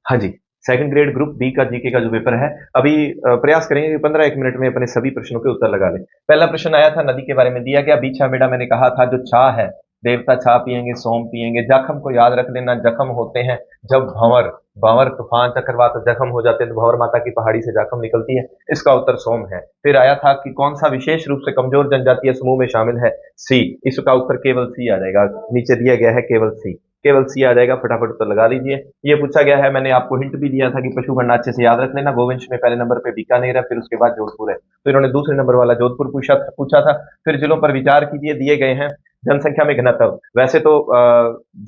हाँ जी, second grade group B का GK का जो पेपर है, अभी प्रयास करेंगे कि 15-1 मिनट में अपने सभी प्रश्नों के उत्तर लगा लें। पहला प्रश्न आया था नदी के बारे में, दिया गया बीछा बेड़ा मैंने कहा था जो चा है, देवता चा पिएंगे, सोम पिएंगे। जख्म को याद रख लेना, जख्म होते हैं जब भंवर भंवर तूफान चक्रवात जख्म हो जाते हैं तो भंवर माता की पहाड़ी से जख्म निकलती है, इसका उत्तर सोम है। फिर आया था कि कौन सा विशेष रूप से कमजोर जनजातीय समूह में शामिल है, सी, इसका उत्तर केवल सी आ जाएगा, नीचे दिया गया है केवल सी, केवल सी आ जाएगा, फटाफट उत्तर लगा लीजिए। ये पूछा गया है, मैंने आपको हिंट भी दिया था कि पशु गणना अच्छे से याद रख लेना। गोवंश में पहले नंबर पे बीकानेर है, फिर उसके बाद जोधपुर है, तो इन्होंने दूसरे नंबर वाला जोधपुर पूछा था। फिर जिलों पर विचार कीजिए, दिए गए हैं जनसंख्या में घनत्व। वैसे तो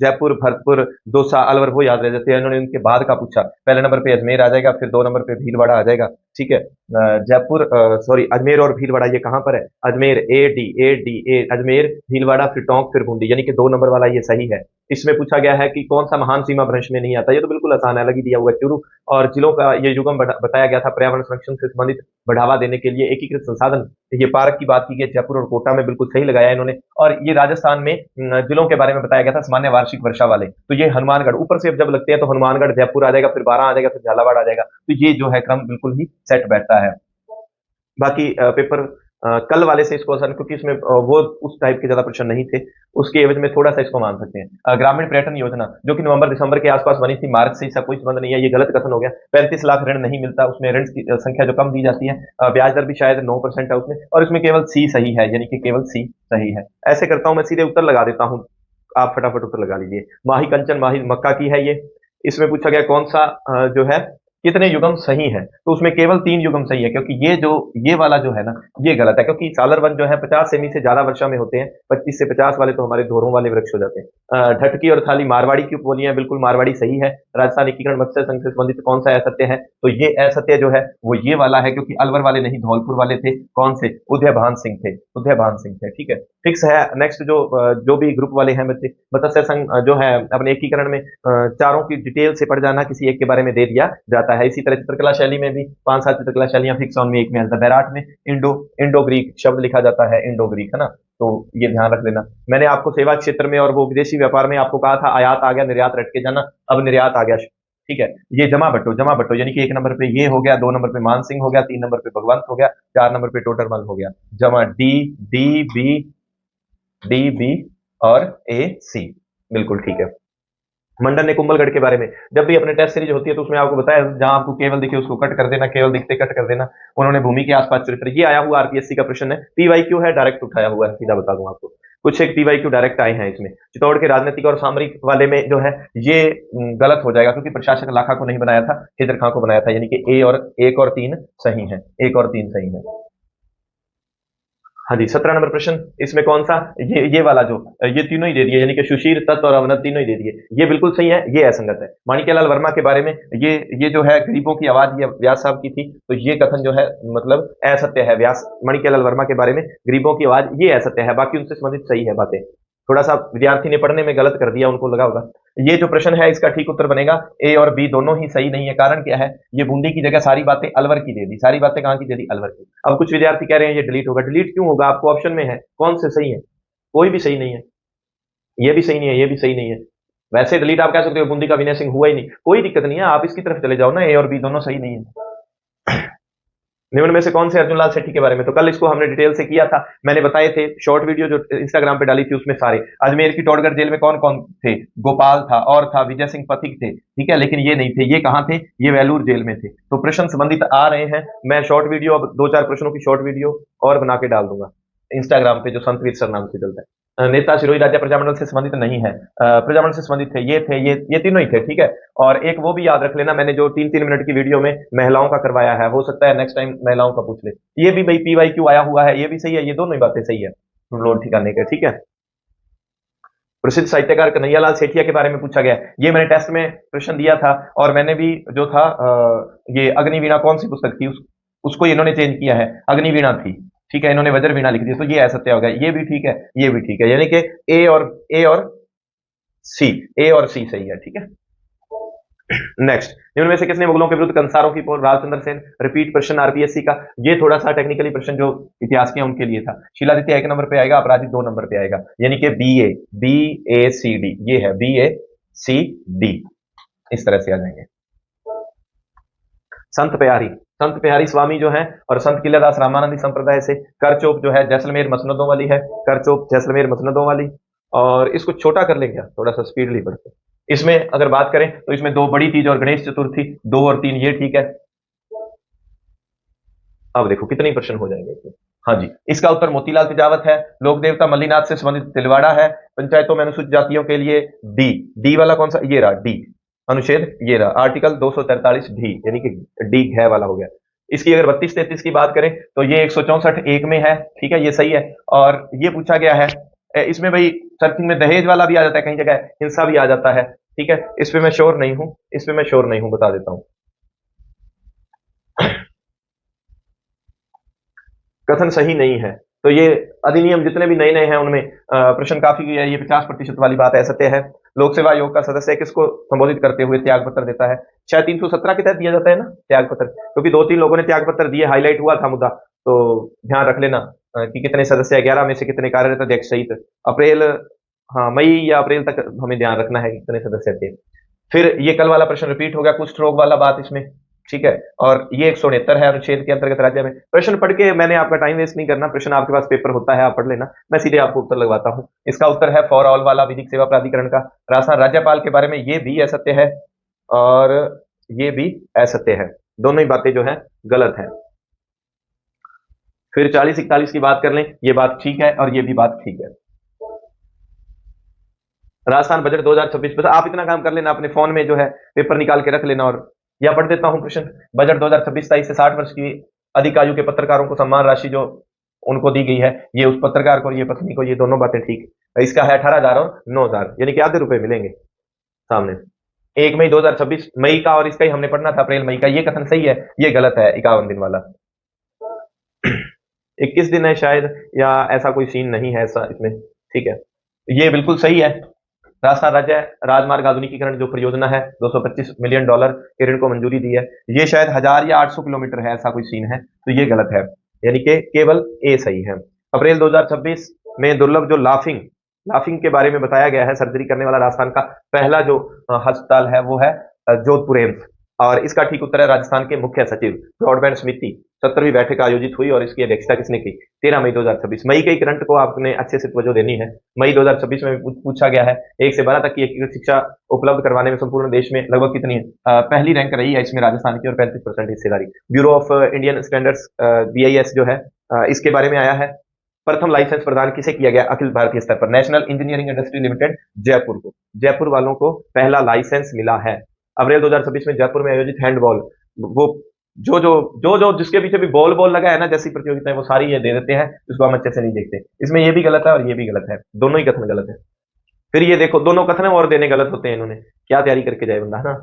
जयपुर, भरतपुर, दौसा, अलवर वो याद रह जाते हैं, इन्होंने उनके बाद का पूछा। पहले नंबर पे अजमेर आ जाएगा, फिर 2 नंबर पे भीलवाड़ा आ जाएगा। ठीक है, जयपुर, सॉरी, अजमेर और भीलवाड़ा ये कहाँ पर है? अजमेर, ए अजमेर, भीलवाड़ा, फिर टोंक, फिर बूंदी, यानी कि 2 नंबर वाला ये सही है। इसमें पूछा गया है कि कौन सा महान सीमा भ्रंश में नहीं आता, ये तो बिल्कुल आसान है, अलग ही दिया हुआ है, चुरू। और जिलों का ये युगम बताया गया था पर्यावरण संरक्षण से संबंधित बढ़ावा देने के लिए एकीकृत संसाधन। ये पार्क की बात की गई, जयपुर और कोटा में, बिल्कुल सही लगाया इन्होंने। और ये राजस्थान में जिलों के बारे में बताया गया था, सामान्य वार्षिक वर्षा वाले, तो ये हनुमानगढ़ ऊपर से जब लगते हैं तो हनुमानगढ़, जयपुर आ जाएगा, फिर बारां आ जाएगा, फिर झालावाड़ आ जाएगा, तो ये जो है क्रम बिल्कुल ही सेट बैठता है। बाकी पेपर कल वाले से इसको आसान, क्योंकि इसमें वो उस टाइप के ज्यादा प्रश्न नहीं थे, उसके एवज में थोड़ा सा इसको मान सकते हैं। ग्रामीण पर्यटन योजना जो कि नवंबर दिसंबर के आसपास बनी थी, मार्च से इसका कोई संबंध नहीं है, ये गलत कथन हो गया। 35 लाख ऋण नहीं मिलता, उसमें ऋण की संख्या जो कम दी जाती है, ब्याज दर भी शायद 9% है उसमें, और इसमें केवल सी सही है, यानी कि केवल सी सही है। ऐसे करता हूं मैं, सीधे उत्तर लगा देता हूं, आप फटाफट उत्तर लगा लीजिए। माही कंचन, माही मक्का की है ये। इसमें पूछा गया कौन सा जो है कितने युगम सही है, तो उसमें केवल 3 युगम सही है, क्योंकि ये वाला जो है ना, ये गलत है, क्योंकि सालर वन जो है 50 सेमी से ज्यादा वर्षा में होते हैं, 25 से 50 वाले तो हमारे धोरों वाले वृक्ष हो जाते हैं। ढटकी और थाली मारवाड़ी की उपबोलियां, बिल्कुल मारवाड़ी सही है। राजस्थान एकीकरण मत्स्य संघ से संबंधित कौन सा असत्य है, तो ये असत्य जो है वो ये वाला है, क्योंकि अलवर वाले नहीं, धौलपुर वाले थे। कौन से? उदयभान सिंह थे, उदयभान सिंह थे। ठीक है, फिक्स है। नेक्स्ट जो भी ग्रुप वाले हैं बच्चे, मत्स्य संघ जो है अपने एकीकरण में चारों की डिटेल से पढ़ जाना, किसी एक के बारे में दे दिया जाता है। इसी तरह चित्रकला शैली में भी 5-7 चित्रकला शैलियां फिक्स ऑन में, एक में बैराट में इंडो ग्रीक शब्द लिखा जाता है, इंडो ग्रीक, है ना, तो ये ध्यान रख लेना। मैंने आपको सेवा क्षेत्र में और वो विदेशी व्यापार में आपको कहा था आयात आ गया, निर्यात रट के जाना, अब निर्यात आ गया। ठीक है, ये जमा बट्टो, यानी कि 1 नंबर पे ये हो गया, 2 नंबर पे मान सिंह हो गया, 3 नंबर पे भगवंत हो गया, 4 नंबर पे टोडरमल हो गया। जमा डी, डी बी और ए सी, बिल्कुल ठीक है। मंडन ने कुंभलगढ़ के बारे में, जब भी अपने टेस्ट सीरीज होती है तो उसमें आपको बताया, जहां आपको केवल दिखे उसको कट कर देना, केवल दिखते कट कर देना। उन्होंने भूमि के आसपास चरित्र, ये आया हुआ आरपीएससी का प्रश्न है, पीवाईक्यू है, डायरेक्ट उठाया हुआ है, सीधा बता दूं आपको। कुछ एक पीवाईक्यू डायरेक्ट आए हैं इसमें। चित्तौड़ के राजनीतिक और सामरिक वाले में जो है ये गलत हो जाएगा, क्योंकि प्रशासक लाखा को नहीं बनाया था, खिजर खां को बनाया था, यानी कि ए और 1 और 3 सही है, 1 और 3 सही है। हाँ जी, 17 नंबर प्रश्न, इसमें कौन सा, ये वाला जो, ये तीनों ही दे दिए, यानी कि सुशील, तत्व और अवनत तीनों ही दे दिए, ये बिल्कुल सही है, ये असंगत है। माणिक्यलाल वर्मा के बारे में, ये जो है गरीबों की आवाज, ये व्यास साहब की थी, तो ये कथन जो है मतलब असत्य है। व्यास, माणिक्यलाल वर्मा के बारे में गरीबों की आवाज, ये असत्य है, बाकी उनसे संबंधित सही है बातें। थोड़ा सा विद्यार्थी ने पढ़ने में गलत कर दिया, उनको लगा होगा। ये जो प्रश्न है इसका ठीक उत्तर बनेगा ए और बी दोनों ही सही नहीं है। कारण क्या है, ये बूंदी की जगह सारी बातें अलवर की दे दी, सारी बातें कहाँ की दे दी, अलवर की। अब कुछ विद्यार्थी कह रहे हैं ये डिलीट होगा, डिलीट क्यों होगा, आपको ऑप्शन में है, कौन से सही है? कोई भी सही नहीं है, ये भी सही नहीं है, ये भी सही नहीं है। वैसे डिलीट आप कह सकते हो, बूंदी का विनय सिंह हुआ ही नहीं, कोई दिक्कत नहीं है, आप इसकी तरफ चले जाओ ना, ए और बी दोनों सही नहीं है। निम्न में से कौन से अर्जुन लाल सेठी के बारे में, तो कल इसको हमने डिटेल से किया था, मैंने बताए थे, शॉर्ट वीडियो जो इंस्टाग्राम पे डाली थी उसमें सारे। अजमेर की टोडगढ़ जेल में कौन कौन थे? गोपाल था, और था विजय सिंह पथिक थे, ठीक है, लेकिन ये नहीं थे। ये कहाँ थे? ये वेलूर जेल में थे। तो प्रश्न संबंधित आ रहे हैं, मैं शॉर्ट वीडियो, अब 2-4 प्रश्नों की शॉर्ट वीडियो और बना के डाल दूंगा इंस्टाग्राम पे, जो संतवीर सर नाम से चलता है। नेता सिरोही राजा प्रजामंडल से संबंधित नहीं है, प्रजामंडल से संबंधित थे, ये तीनों ही थे, ठीक है। और एक वो भी याद रख लेना, मैंने जो 3-3 मिनट की वीडियो में महिलाओं का करवाया है, हो सकता है नेक्स्ट टाइम महिलाओं का पूछ ले, ये भी भाई पीवाईक्यू आया हुआ है, ये भी सही है, ये दोनों ही बातें सही है लोड ठिकाने के, ठीक है। प्रसिद्ध साहित्यकार कन्हैयालाल सेठिया के बारे में पूछा गया, ये मैंने टेस्ट में प्रश्न दिया था, और मैंने भी जो था ये अग्निवीणा कौन सी पुस्तक थी, उसको इन्होंने चेंज किया है, अग्निवीणा थी, ठीक है, इन्होंने वज्र वीणा लिख दी, तो ये असत्य हो गया। ये भी ठीक है, ये भी ठीक है, यानी कि ए और सी, ए और सी सही है, ठीक है। नेक्स्ट, इनमें में से किसने मुगलों के विरुद्ध कंसारों की पोल, राजचंद्र सेन। रिपीट प्रश्न आरपीएससी का, ये थोड़ा सा टेक्निकली प्रश्न जो इतिहास के उनके लिए था। शिलादित्य 1 नंबर पे आएगा, अपराजित 2 नंबर पे आएगा, यानी कि बी ए सी डी, ये है बी ए सी डी, इस तरह से आ जाएंगे। संत प्यारी स्वामी जो है और संत किल्यादास रामानंदी संप्रदाय से। करचोप जो है जैसलमेर मसनदों वाली है, करचोप जैसलमेर मसनदों वाली। और इसको छोटा कर लें क्या, थोड़ा सा स्पीडली पढ़ते। इसमें अगर बात करें तो इसमें दो बड़ी तीज और गणेश चतुर्थी, 2 और 3 ये ठीक है। अब देखो कितने प्रश्न हो जाएंगे इसमें। हाँ जी, इसका उत्तर मोतीलाल तेजावत है। लोक देवता मल्लीनाथ से संबंधित तिलवाड़ा है। पंचायतों में अनुसूचित जातियों के लिए डी, डी वाला कौन सा, ये रहा डी अनुच्छेद, ये रहा आर्टिकल 243 डी, यानी कि डी घ वाला हो गया। इसकी अगर 32-33 की बात करें तो ये 164 एक में है, ठीक है, ये सही है। और ये पूछा गया है इसमें भाई सर्चिंग में दहेज वाला भी आ जाता है, कहीं जगह हिंसा भी आ जाता है, ठीक है। इस पे मैं श्योर नहीं हूं, इस पे मैं श्योर नहीं हूं, बता देता हूं। कथन सही नहीं है। तो ये अधिनियम जितने भी नए नए हैं उनमें प्रश्न काफी है। ये 50% वाली बात है, सत्य है। लोक सेवा आयोग का सदस्य किसको संबोधित करते हुए त्याग पत्र देता है? शायद 317 के तहत दिया जाता है ना त्याग पत्र, क्योंकि 2-3 लोगों ने त्याग पत्र दिए, हाईलाइट हुआ था मुद्दा, तो ध्यान रख लेना कि कितने सदस्य, 11 में से कितने कार्यरत अध्यक्ष सहित। अप्रैल, हाँ मई या अप्रैल तक हमें ध्यान रखना है कि कितने सदस्य थे। फिर ये कल वाला प्रश्न रिपीट हो गया, कुष्ठ रोग वाला बात इसमें, ठीक है। और ये 169 है अनुच्छेद के अंतर्गत राज्य में। प्रश्न पढ़ के मैंने आपका टाइम वेस्ट नहीं करना, प्रश्न आपके पास पेपर होता है, आप पढ़ लेना, मैं सीधे आपको उत्तर लगवाता हूं। इसका उत्तर है फॉर ऑल वाला, विधिक सेवा प्राधिकरण का। राजस्थान राज्यपाल के बारे में ये भी असत्य है और ये भी असत्य है, दोनों ही बातें जो है गलत है। फिर 40-41 की बात कर लें, ये बात ठीक है और ये भी बात ठीक है। राजस्थान बजट 2026, बस आप इतना काम कर लेना, अपने फोन में जो है पेपर निकाल के रख लेना। और या पढ़ देता हूं प्रश्न। बजट 2026-27 से 60 वर्ष की अधिक आयु के पत्रकारों को सम्मान राशि जो उनको दी गई है, ये उस पत्रकार को, ये पत्नी को, ये दोनों बातें ठीक। इसका है 18,000 और 9,000, यानी कि आधे रुपए मिलेंगे सामने। 1 मई 2026 मई का, और इसका ही हमने पढ़ना था अप्रैल मई का। ये कथन सही है, ये गलत है 51 दिन वाला। 21 दिन है शायद, या ऐसा कोई सीन नहीं है ऐसा इसमें, ठीक है। ये बिल्कुल सही है। राजस्थान राज्य राजमार्ग आधुनिकीकरण जो परियोजना है, $225 मिलियन के ऋण को मंजूरी दी है। ये शायद 1000 या 800 किलोमीटर है, ऐसा कोई सीन है, तो ये गलत है, यानी कि केवल ए सही है। अप्रैल 2026 में दुर्लभ जो लाफिंग लाफिंग के बारे में बताया गया है, सर्जरी करने वाला राजस्थान का पहला जो अस्पताल है वो है जोधपुर एम्स। और इसका ठीक उत्तर है राजस्थान के मुख्य सचिव। ब्रॉडबैंड समिति 17वीं बैठक आयोजित हुई और इसकी अध्यक्षता किसने की? 13 मई 2026। मई के करंट को आपने अच्छे से तवज्जो देनी है। मई 2026 में पूछा गया है 1 से 12 तक की एकीकृत शिक्षा उपलब्ध करवाने में संपूर्ण देश में लगभग कितनी है? पहली रैंक रही है इसमें राजस्थान की, और 35% हिस्सेदारी। Bureau of Indian standards BIS जो है इसके बारे में आया है। प्रथम लाइसेंस प्रदान किसे किया गया अखिल भारतीय स्तर पर? National engineering industry limited Jaipur को, जयपुर वालों को पहला लाइसेंस मिला है। अप्रैल 2026 में जयपुर में आयोजित हैंडबॉल, वो जो जिसके पीछे भी बॉल बॉल लगा है ना, जैसी प्रतियोगिता है वो सारी ये दे देते हैं, इसको हम अच्छे से नहीं देखते। इसमें ये भी गलत है और ये भी गलत है, दोनों ही कथन गलत है। फिर ये देखो दोनों कथन और देने गलत होते हैं, इन्होंने क्या तैयारी करके जाए बंदा ना।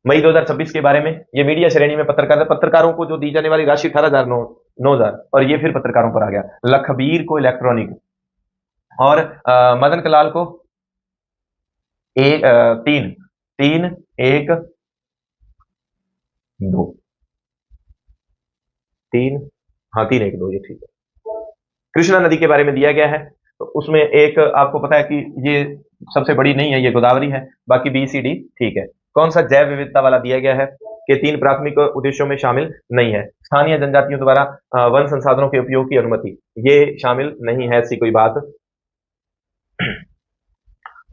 मई 2026 के बारे में, ये मीडिया श्रेणी में पत्रकारों को जो दी जाने वाली राशि 18,000 9,000, और ये फिर पत्रकारों पर आ गया। लखबीर को इलेक्ट्रॉनिक और मदन कलाल को 3 3 1 2 3, हाँ 3 1 2, ये ठीक है। कृष्णा नदी के बारे में दिया गया है, तो उसमें एक आपको पता है कि ये सबसे बड़ी नहीं है, ये गोदावरी है, बाकी BCD ठीक है। कौन सा जैव विविधता वाला दिया गया है कि 3 प्राथमिक उद्देश्यों में शामिल नहीं है? स्थानीय जनजातियों द्वारा वन संसाधनों के उपयोग की अनुमति, ये शामिल नहीं है, ऐसी कोई बात।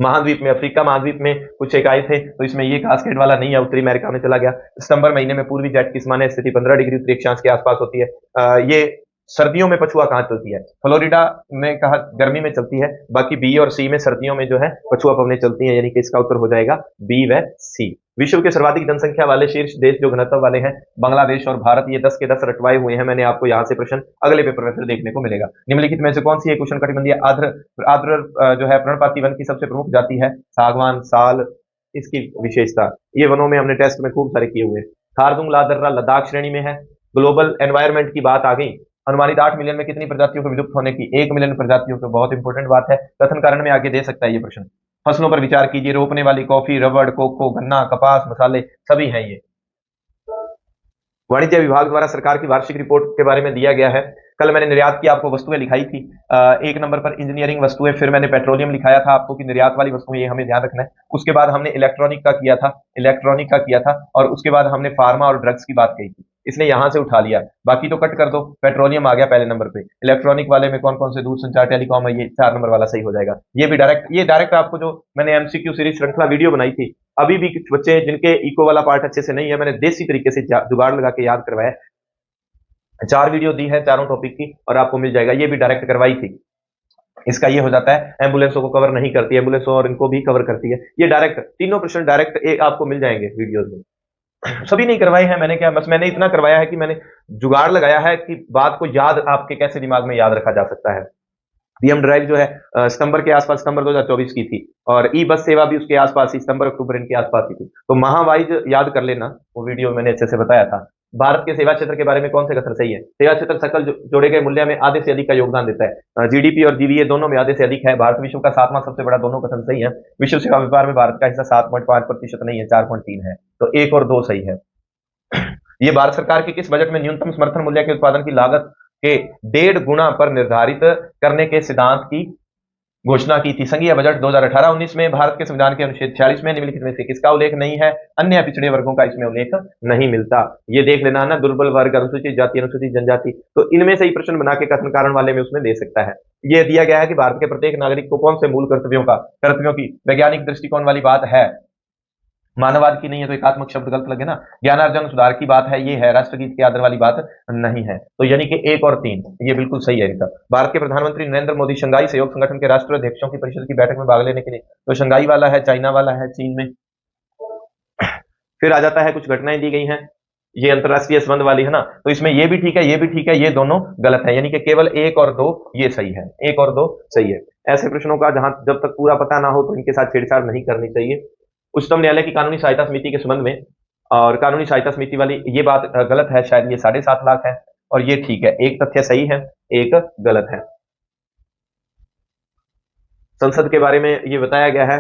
महाद्वीप में, अफ्रीका महाद्वीप में कुछ एक आए थे, तो इसमें ये कास्केड वाला नहीं है, उत्तरी अमेरिका में चला गया। सितंबर महीने में पूर्वी जेट की सामान्य स्थिति 15 डिग्री उत्तरी अक्षांश के आसपास होती है। ये सर्दियों में पछुआ कहाँ चलती है? फ्लोरिडा में कहा गर्मी में चलती है, बाकी बी और सी में सर्दियों में जो है पछुआ पवनें चलती हैं, यानी कि इसका उत्तर हो जाएगा बी व सी। विश्व के सर्वाधिक जनसंख्या वाले शीर्ष देश जो घनत्व वाले हैं, बांग्लादेश और भारत, ये 10 के 10 रटवाए हुए हैं। मैंने आपको यहाँ से प्रश्न अगले पेपर में फिर देखने को मिलेगा। निम्नलिखित में से कौन सी एक उष्ण कटिबंधीय आर्द्र जो है पर्णपाती वन की सबसे प्रमुख जाति है? सागवान, साल, इसकी विशेषता, ये वनों में हमने टेस्ट में खूब सारे किए हुए। खारदुंग लादर्रा लद्दाख श्रेणी में है। ग्लोबल एनवायरमेंट की बात आ गई। अनुमानित 8 मिलियन में कितनी प्रजातियों के विलुप्त होने की? 1 मिलियन प्रजातियों की, बहुत इंपॉर्टेंट बात है, कथन कारण में आगे दे सकता है ये प्रश्न। फसलों पर विचार कीजिए, रोपने वाली कॉफी, रबड़, कोको, गन्ना, कपास, मसाले, सभी हैं ये। वाणिज्य विभाग द्वारा सरकार की वार्षिक रिपोर्ट के बारे में दिया गया है कल मैंने निर्यात की आपको वस्तुएं लिखाई थी, एक नंबर पर इंजीनियरिंग वस्तुएं, फिर मैंने पेट्रोलियम लिखाया था आपको कि निर्यात वाली वस्तुएं, ये हमें ध्यान रखना है। उसके बाद हमने इलेक्ट्रॉनिक का किया था, और उसके बाद हमने फार्मा और ड्रग्स की बात कही थी। इसने यहां से उठा लिया, बाकी तो कट कर दो। पेट्रोलियम आ गया पहले नंबर पे, इलेक्ट्रॉनिक वाले में कौन कौन से, दूरसंचार, टेलीकॉम है, ये 4 नंबर वाला सही हो जाएगा। ये डायरेक्ट आपको जो मैंने एमसीक्यू सीरीज श्रृंखला वीडियो बनाई थी, अभी भी कुछ बच्चे जिनके इको वाला पार्ट अच्छे से नहीं है, मैंने देसी तरीके से जुगाड़ लगा के याद करवाया। 4 वीडियो दी है चारों टॉपिक की, और आपको मिल जाएगा। ये भी डायरेक्ट करवाई थी। इसका ये हो जाता है, एम्बुलेंसों को कवर नहीं करती, एम्बुलेंसों और इनको भी कवर करती है। ये डायरेक्ट तीनों प्रश्न डायरेक्ट एक आपको मिल जाएंगे वीडियोस में। सभी नहीं करवाए हैं मैंने, क्या बस मैंने इतना करवाया है कि मैंने जुगाड़ लगाया है कि बात को याद आपके कैसे दिमाग में याद रखा जा सकता है। पीएम ड्राइव जो है सितंबर के आसपास, सितंबर 2024 की थी, और ई बस सेवा भी उसके आसपास ही, सितंबर अक्टूबर इनके आसपास ही थी। तो महावाइज याद कर लेना, वो वीडियो मैंने अच्छे से बताया था। भारत के सेवा क्षेत्र के बारे में कौन से कथन सही है? सेवा क्षेत्र सकल जोड़े गए मूल्य में आधे से अधिक का योगदान देता है। जीडीपी और जीवीए दोनों में आधे से अधिक है। भारत विश्व का 7वां सबसे बड़ा, दोनों कथन सही है। विश्व सेवा व्यापार में भारत का हिस्सा 7.5% नहीं है, 4.3 है। तो 1 और 2 सही है। ये भारत सरकार के किस बजट में न्यूनतम समर्थन मूल्य के उत्पादन की लागत के 1.5 गुना पर निर्धारित करने के सिद्धांत की घोषणा की थी? संघीय बजट 2018-19 में भारत के संविधान के अनुच्छेद 46 में निम्नलिखित में से किसका उल्लेख नहीं है? अन्य पिछड़े वर्गों का इसमें उल्लेख नहीं मिलता। ये देख लेना है ना, दुर्बल वर्ग, अनुसूचित जाति, अनुसूचित जनजाति, तो इनमें से ही प्रश्न बना के कथन कारण वाले में उसमें दे सकता है। ये दिया गया है कि भारत के प्रत्येक नागरिक को कौन से मूल कर्तव्यों की वैज्ञानिक दृष्टिकोण वाली बात है, मानववाद की नहीं है, तो एकात्मक शब्द गलत लगे ना। ज्ञानार्जन सुधार की बात है, ये है। राष्ट्रगीत के आदर वाली बात नहीं है, तो यानी कि 1 और 3 ये बिल्कुल सही है इनका। भारत के प्रधानमंत्री नरेंद्र मोदी शंघाई सहयोग संगठन के राष्ट्राध्यक्षों की परिषद की बैठक में भाग लेने के लिए, तो शंघाई वाला है, चाइना वाला है, चीन में। फिर आ जाता है कुछ घटनाएं दी गई हैं, ये अंतरराष्ट्रीय संबंध वाली है ना, तो इसमें ये भी ठीक है, ये भी ठीक है, ये दोनों गलत है, यानी कि केवल 1 और 2 ये सही है, 1 और 2 सही है। ऐसे प्रश्नों का जहां जब तक पूरा पता ना हो तो इनके साथ छेड़छाड़ नहीं करनी चाहिए। उच्चतम न्यायालय की कानूनी सहायता समिति के संबंध में, और कानूनी सहायता समिति वाली ये बात गलत है, शायद ये 7.5 लाख है, और ये ठीक है। एक तथ्य सही है, एक गलत है। संसद के बारे में ये बताया गया है,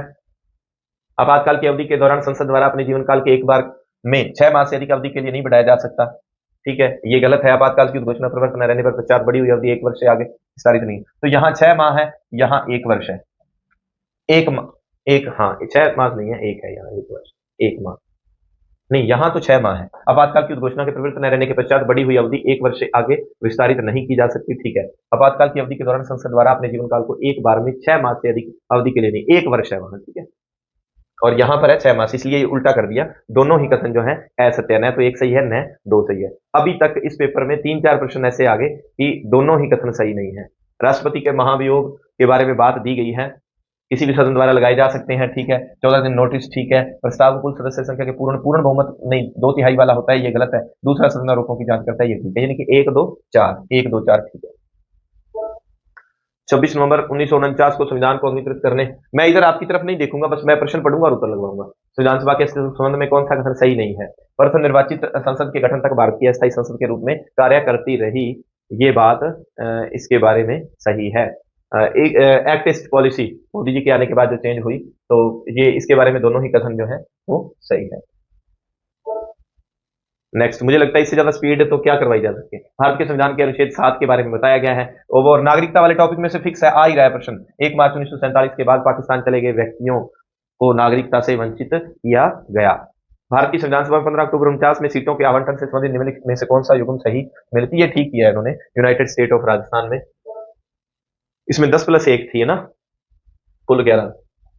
आपातकाल की अवधि के दौरान संसद द्वारा अपने जीवन काल के एक बार में 6 माह से अधिक अवधि के लिए नहीं बढ़ाया जा सकता। ठीक है, ये गलत है। आपातकाल की उद्घोषणा प्रवर्तन न रहने पर पश्चात बढ़ी हुई अवधि 1 वर्ष से आगे विस्तारित नहीं। तो यहाँ 6 माह है, यहाँ 1 वर्ष है। एक, हाँ 6 माह नहीं है, 1 है यहाँ, 1 वर्ष, 1 माह नहीं, यहाँ तो 6 माह है। आपातकाल की उद्घोषणा के प्रवृत्त न रहने के पश्चात बढ़ी हुई अवधि 1 वर्ष से आगे विस्तारित नहीं की जा सकती। ठीक है, आपातकाल की अवधि के दौरान संसद द्वारा अपने जीवन काल को एक बार में 6 माह से अधिक अवधि के लिए नहीं, 1 वर्ष है वहां। ठीक है, और यहाँ पर है 6 माह, इसलिए ये उल्टा कर दिया। दोनों ही कथन जो है असत्य है, न तो 1 सही है न 2 सही है। अभी तक इस पेपर में 3-4 प्रश्न ऐसे आगे कि दोनों ही कथन सही नहीं है। राष्ट्रपति के महाभियोग के बारे में बात दी गई है, किसी भी सदन द्वारा लगाए जा सकते हैं। ठीक है, 14 दिन नोटिस, ठीक है। प्रस्ताव को कुल सदस्य संख्या के पूर्ण बहुमत नहीं, 2/3 वाला होता है, ये गलत है। दूसरा सदन आरोपों की जांच करता है, ये ठीक है, यानी कि 1, 2, 4, 1, 2, 4 ठीक है। 26 नवंबर 1949 को संविधान को अंगीकृत करने, मैं इधर आपकी तरफ नहीं देखूंगा, बस मैं प्रश्न पढ़ूंगा और उत्तर लगवाऊंगा। संविधान सभा के संबंध में कौन सा कथन सही नहीं है? प्रथम निर्वाचित संसद के गठन तक भारत की अस्थायी संसद के रूप में कार्य करती रही, ये बात इसके बारे में सही है। एक act east policy Modi ji के आने के बाद जो चेंज हुई, तो ये इसके बारे में दोनों ही कथन जो है वो सही है। नेक्स्ट, मुझे लगता है इससे ज्यादा स्पीड तो क्या करवाई जा सकती है। भारत के संविधान के अनुच्छेद 7 के बारे में बताया गया है, और नागरिकता वाले टॉपिक में से फिक्स है, आ ही रहा है प्रश्न। 1 मार्च 1947 के बाद पाकिस्तान चले गए व्यक्तियों को नागरिकता से वंचित किया गया। भारत की संविधान सभा में 15 अक्टूबर 49 में सीटों के आवंटन से संबंधित निम्नलिखित में से कौन सा युग्म सही मिलती है? ठीक किया है इन्होंने, यूनाइटेड स्टेट ऑफ राजस्थान में। इसमें 10+1 थी, है ना, कुल 11।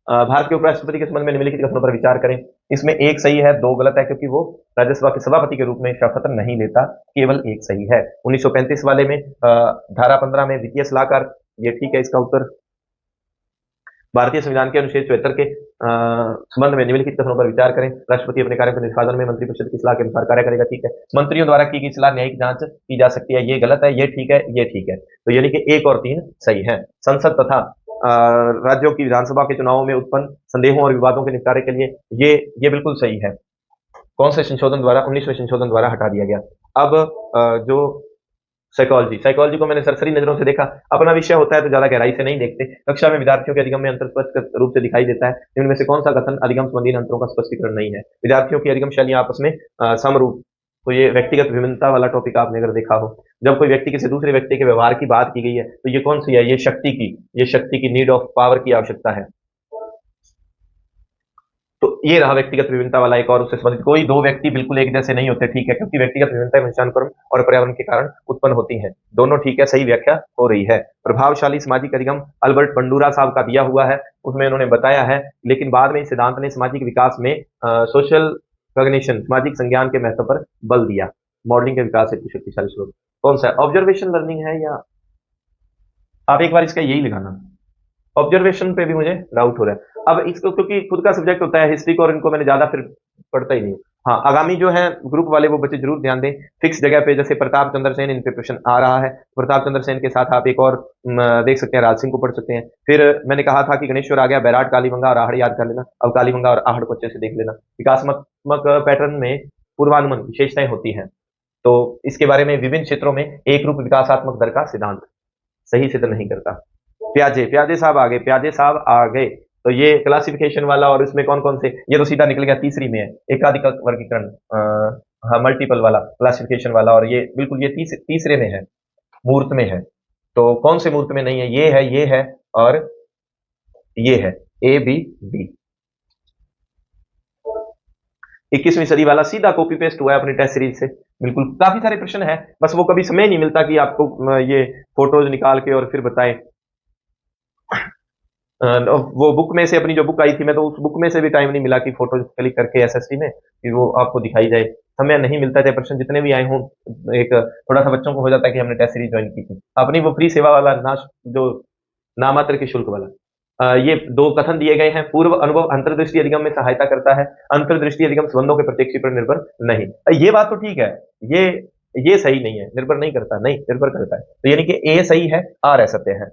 भारत के उपराष्ट्रपति के संबंध में निम्नलिखित कथनों पर विचार करें। इसमें 1 सही है, 2 गलत है, क्योंकि वो राज्यसभा के सभापति के रूप में शपथ नहीं लेता। केवल 1 सही है। 1935 वाले में धारा 15 में वित्तीय सलाहकार, ये ठीक है इसका उत्तर। भारतीय संविधान के अनुच्छेद 74 के संबंध में निम्नलिखित कथनों पर विचार करें। राष्ट्रपति अपने कार्य के निष्पादन में मंत्रिपरिषद की सलाह के अनुसार कार्य करेगा। ठीक है, मंत्रियों द्वारा की गई सलाह न्यायिक जांच की जा सकती है, ये गलत है, ये ठीक है, ये ठीक है। तो यानी कि 1 और 3 सही है। संसद तथा राज्यों की विधानसभा के चुनावों में उत्पन्न संदेहों और विवादों के निपटारे के लिए ये बिल्कुल सही है। कौन से संशोधन द्वारा? 19वें संशोधन द्वारा हटा दिया गया। अब जो साइकोलॉजी को मैंने सरसरी नजरों से देखा। अपना विषय होता है तो ज्यादा गहराई से नहीं देखते। कक्षा में विद्यार्थियों के अधिगम में अंतर स्पष्ट रूप से दिखाई देता है। इनमें से कौन सा कथन अधिगम संबंधी अंतरों का स्पष्टीकरण नहीं है? विद्यार्थियों की अधिगम शैली आपस में समरूप, तो ये व्यक्तिगत विभिन्नता वाला टॉपिक आपने अगर देखा हो। जब कोई व्यक्ति किसी दूसरे व्यक्ति के व्यवहार की बात की गई है तो ये कौन सी है, ये शक्ति की नीड ऑफ पावर की आवश्यकता है। तो ये रहा व्यक्तिगत विभिन्नता वाला एक और उससे संबंधित, कोई दो व्यक्ति बिल्कुल एक जैसे नहीं होते, ठीक है, क्योंकि व्यक्तिगत विभिन्नता मनुष्यानुक्रम कर्म और पर्यावरण के कारण उत्पन्न होती है, दोनों ठीक है, सही व्याख्या हो रही है। प्रभावशाली सामाजिक अधिगम अल्बर्ट बंडूरा साहब का दिया हुआ है, उसमें उन्होंने बताया है, लेकिन बाद में इस सिद्धांत ने सामाजिक विकास में सोशल कॉग्निशन सामाजिक संज्ञान के महत्व पर बल दिया। मॉडलिंग के विकास हेतु शक्तिशाली स्रोत कौन सा है, ऑब्जर्वेशन लर्निंग है, या आप एक बार इसका यही लगाना, ऑब्जर्वेशन पे भी मुझे डाउट हो रहा है। अब इसको क्योंकि खुद का सब्जेक्ट होता है हिस्ट्री को, और इनको मैंने ज्यादा फिर पढ़ता ही नहीं। हाँ, आगामी जो है ग्रुप वाले वो बच्चे जरूर ध्यान दें, फिक्स जगह पे, जैसे प्रताप चंद्र सेन, इन पे प्रश्न आ रहा है। प्रताप चंद्र सेन के साथ आप एक और देख सकते हैं, राज सिंह को पढ़ सकते हैं। फिर मैंने कहा था कि गणेश्वर आ गया, बैराट, कालीबंगा और आहड़ याद कर लेना। अब कालीबंगा और आहड़ को अच्छे से देख लेना। विकासात्मक पैटर्न में पूर्वानुमान विशेषताएं होती हैं, तो इसके बारे में विभिन्न क्षेत्रों में एक रूप विकासात्मक दर का सिद्धांत सही सिद्ध नहीं करता। प्याजे साहब आ गए, प्याजे साहब आ गए। तो ये क्लासिफिकेशन वाला, और इसमें कौन कौन से, ये तो सीधा निकल गया, तीसरी में है एकाधिक वर्गीकरण, हाँ, मल्टीपल वाला क्लासिफिकेशन वाला, और ये बिल्कुल ये तीसरे में है, मूर्त में है। तो कौन से मूर्त में नहीं है, ये है और ये है, ए बी डी। 21वीं सदी वाला सीधा कॉपी पेस्ट हुआ है अपनी टेस्ट सीरीज से, बिल्कुल। काफी सारे प्रश्न है, बस वो कभी समय नहीं मिलता कि आपको ये फोटोज निकाल के और फिर बताएं। वो बुक में से, अपनी जो बुक आई थी, मैं तो उस बुक में से भी टाइम नहीं मिला कि फोटो क्लिक करके एसएसटी में कि वो आपको दिखाई जाए, समय नहीं मिलता है। प्रश्न जितने भी आए हों, एक थोड़ा सा बच्चों को हो जाता है कि हमने टेस्ट सीरीज ज्वाइन की थी अपनी, वो फ्री सेवा वाला जो नामात्र के शुल्क वाला। ये दो कथन दिए गए हैं, पूर्व अनुभव अंतर्दृष्टि अधिगम में सहायता करता है, अंतर्दृष्टि अधिगम संबंधों के प्रत्यक्ष पर निर्भर नहीं। ये बात तो ठीक है, ये सही नहीं है, निर्भर नहीं करता, नहीं निर्भर करता है, तो यानी कि ए सही है, आर असत्य है।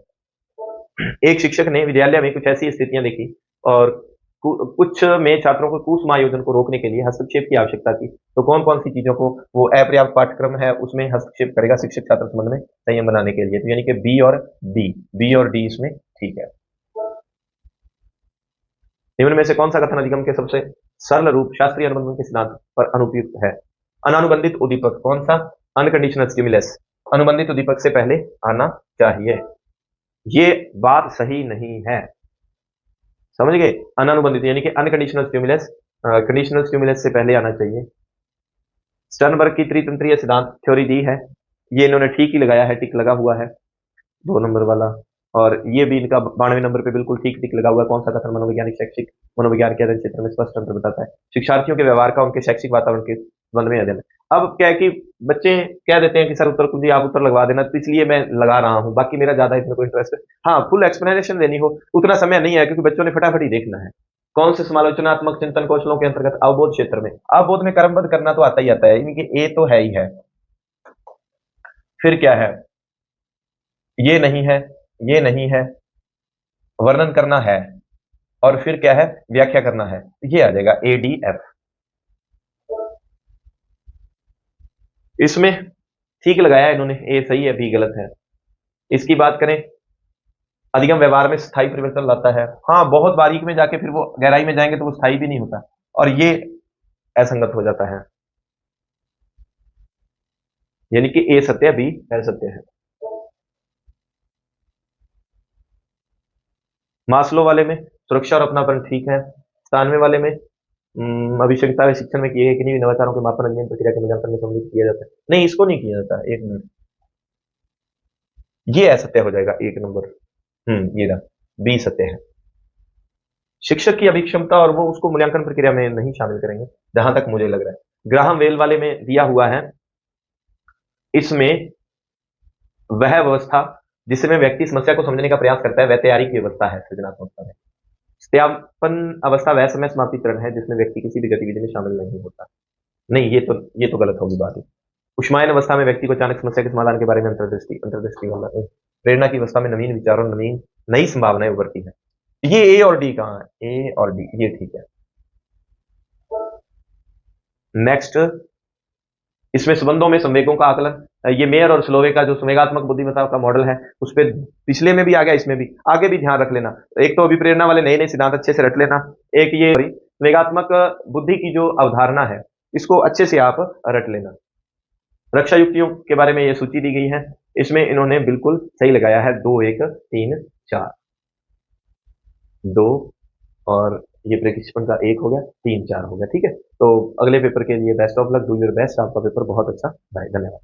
एक शिक्षक ने विद्यालय में कुछ ऐसी स्थितियां देखी और कुछ में छात्रों को कुसमायोजन को रोकने के लिए हस्तक्षेप की आवश्यकता थी। तो कौन कौन सी चीजों को वो अपर्याप्त पाठ्यक्रम है उसमें हस्तक्षेप करेगा शिक्षक छात्र संबंध में संयम बनाने के लिए, तो यानी कि बी और डी इसमें ठीक है। निम्न में से कौन सा कथन अधिगम के सबसे सरल रूप शास्त्रीय अनुबंधन के सिद्धांत पर अनुपयुक्त है। अनानुबंधित उद्दीपक, कौन सा, अनकंडीशनल स्टिमुलस, अनुबंधित उद्दीपक से पहले आना चाहिए। ये बात सही नहीं है, समझ गए। अनानुबंधित यानी कि अनकंडीशनल स्टिमुलस, कंडीशनल स्टिमुलस से पहले आना चाहिए। स्टर्नबर्ग की त्रितंत्रीय सिद्धांत थ्योरी दी है, ये इन्होंने ठीक ही लगाया है, टिक लगा हुआ है 2 नंबर वाला, और ये भी इनका 92 नंबर पे बिल्कुल ठीक टिक लगा हुआ है। कौन सा कथन मनोवैज्ञानिक शैक्षिक मनोविज्ञान के अध्ययन क्षेत्र में स्पष्ट अंतर बताता है। शिक्षार्थियों के व्यवहार का उनके शैक्षिक वातावरण के संबंध में अध्ययन। अब क्या है कि बच्चे कह देते हैं कि सर उत्तर कुछ आप उत्तर लगवा देना, तो इसलिए मैं लगा रहा हूं, बाकी मेरा ज्यादा इसमें कोई इंटरेस्ट है। हाँ, फुल एक्सप्लेनेशन देनी हो उतना समय नहीं है, क्योंकि बच्चों ने फटाफट ही देखना है। कौन से समालोचनात्मक चिंतन कौशलों के अंतर्गत अवबोध क्षेत्र में, अवबोध में क्रमबद्ध करना तो आता ही आता है, इनकी ए तो है ही है। फिर क्या है, ये नहीं है, वर्णन करना है, और फिर क्या है, व्याख्या करना है, ये आ जाएगा एडीएफ। इसमें ठीक लगाया इन्होंने, ए सही है, बी गलत है। इसकी बात करें, अधिगम व्यवहार में स्थायी परिवर्तन लाता है। हाँ, बहुत बारीक में जाके फिर वो गहराई में जाएंगे तो वो स्थायी भी नहीं होता, और ये असंगत हो जाता है, यानी कि ए सत्य, बी असत्य है। मास्लो वाले में सुरक्षा और अपनापन ठीक है। 97 वाले में अभिषेकता शिक्षण में किए गए किन्हीं नवाचारों के मापन अध्ययन प्रक्रिया के मूल्यांकन में सम्मिलित किया जाता है, नहीं इसको नहीं किया जाता। एक मिनट, ये असत्य हो जाएगा 1 नंबर। ये रहा, बी सत्य है। शिक्षक की अभिक्षमता और वो उसको मूल्यांकन प्रक्रिया में नहीं शामिल करेंगे, जहां तक मुझे लग रहा है। ग्राहम वेल वाले में दिया हुआ है, इसमें वह व्यवस्था जिसमें व्यक्ति समस्या को समझने का प्रयास करता है वह तैयारी की व्यवस्था है सृजनात्मकता में। सत्यापन अवस्था वह समय समाप्ति चरण है जिसमें व्यक्ति किसी भी गतिविधि में शामिल नहीं होता। नहीं, ये तो गलत होगी बात। उष्मायन अवस्था में व्यक्ति को अचानक समस्या के समाधान के बारे में अंतर्दृष्टि वाला, प्रेरणा की अवस्था में नवीन विचारों, नई संभावनाएं उभरती है। ये ए और डी कहां है, ए और डी, ये ठीक है। नेक्स्ट, इसमें संबंधों में संवेगों का आकलन, ये मेयर और स्लोवे का जो संवेगात्मक बुद्धिमत्ता का मॉडल है उस पर पिछले में भी आ गया, इसमें भी आगे भी ध्यान रख लेना। एक तो अभिप्रेरणा वाले नए नए सिद्धांत अच्छे से रट लेना, एक ये संवेगात्मक बुद्धि की जो अवधारणा है इसको अच्छे से आप रट लेना। रक्षा युक्तियों के बारे में ये सूची दी गई है, इसमें इन्होंने बिल्कुल सही लगाया है 2 1 3 4 2 और ये प्रतिक्षेपण का 1 हो गया, 3 4 हो गया। ठीक है, तो अगले पेपर के लिए best of luck, do your best. आपका पेपर बहुत अच्छा रहे। धन्यवाद।